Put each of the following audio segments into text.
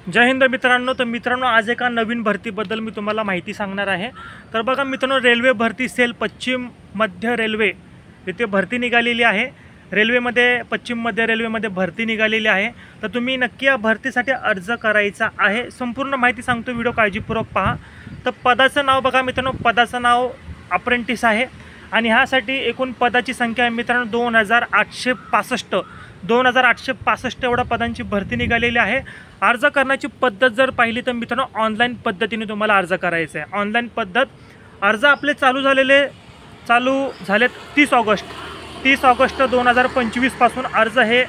जय हिंद मित्रांनो. तर मित्रांनो, आज एका नवीन भरतीबद्दल मी तुम्हाला माहिती सांगणार आहे. तर बघा मित्रांनो, रेल्वे भरती सेल पश्चिम मध्य रेल्वे इथे भरती निघालेली आहे. रेल्वेमध्ये पश्चिम मध्य रेल्वेमध्ये भरती निघालेली आहे. तर तुम्ही नक्की या भरतीसाठी अर्ज करायचा आहे. संपूर्ण माहिती सांगतो, व्हिडिओ काळजीपूर्वक पहा. तर पदाचं नाव बघा मित्रांनो, पदाचं नाव अप्रेंटिस आहे आणि ह्यासाठी एकूण पदाची संख्या आहे मित्रांनो 2865 एवढ्या पदांची भरती निघालेली आहे. अर्ज करण्याची पद्धत जर पाहिली तर मित्रांनो, ऑनलाईन पद्धतीने तुम्हाला अर्ज करायचा आहे. ऑनलाईन पद्धत. अर्ज आपले चालू झालेत 30 ऑगस्ट 2025 पासून अर्ज हे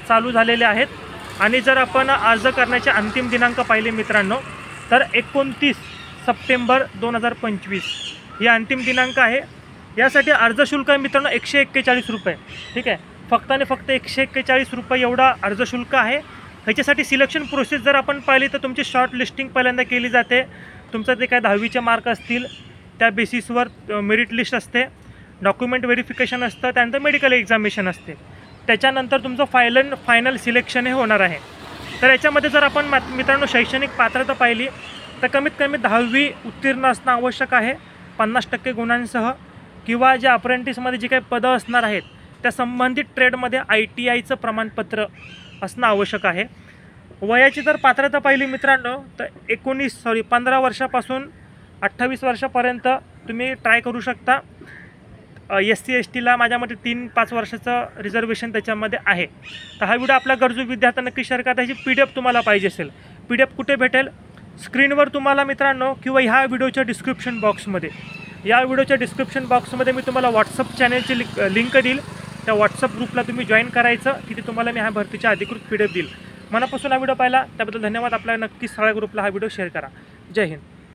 चालू झालेले आहेत. आणि जर आपण अर्ज करण्याचे अंतिम दिनांक पाहिले मित्रांनो, तर 29 सप्टेंबर 2025 ही अंतिम दिनांक आहे. यासाठी अर्ज शुल्क आहे मित्रांनो 141 रुपये. ठीक आहे, फक्त आणि फक्त 141 रुपये एवढा अर्ज शुल्क आहे. ह्याच्यासाठी सिलेक्शन प्रोसेस जर आपण पाहिली तर तुमची शॉर्ट लिस्टिंग पहिल्यांदा केली जाते. तुमचं जे काय 10वीचे मार्क असतील त्या बेसिसवर मेरिट लिस्ट असते, डॉक्युमेंट व्हेरिफिकेशन असतं, त्यानंतर मेडिकल एक्झामिनेशन असते. त्याच्यानंतर तुमचं फायनल सिलेक्शन हे होणार आहे. तर याच्यामध्ये जर आपण मित्रांनो शैक्षणिक पात्रता पाहिली तर कमीत कमी 10वी उत्तीर्ण असणं आवश्यक आहे 50% गुणांसह, किंवा ज्या अप्रेंटिसमध्ये जी काही पदं असणार आहेत त्या संबंधित ट्रेडमध्ये ITIचं प्रमाणपत्र असणं आवश्यक आहे. वयाची जर पात्रता पाहिली मित्रांनो तर 15 वर्षापासून 28 वर्षापर्यंत तुम्ही ट्राय करू शकता. SC STला माझ्या मते 3-5 वर्षाचं रिझर्वेशन त्याच्यामध्ये आहे. तर हा व्हिडिओ आपल्या गरजू विद्यार्थ्यांना नक्की शेअर करा. त्याची PDF तुम्हाला पाहिजे असेल, PDF कुठे भेटेल? स्क्रीनवर तुम्हाला मित्रांनो, किंवा ह्या व्हिडिओच्या डिस्क्रिप्शन बॉक्समध्ये मी तुम्हाला व्हॉट्सअप चॅनलची लिंक देईल. त्या व्हॉट्सअप ग्रुपला तुम्ही जॉईन करायचं. तिथे तुम्हाला मी ह्या भरतीच्या अधिकृत PDF देईल. मनापासून हा व्हिडिओ पाहिला त्याबद्दल धन्यवाद. आपल्या नक्कीच सगळ्या ग्रुपला हा व्हिडिओ शेअर करा. जय हिंद.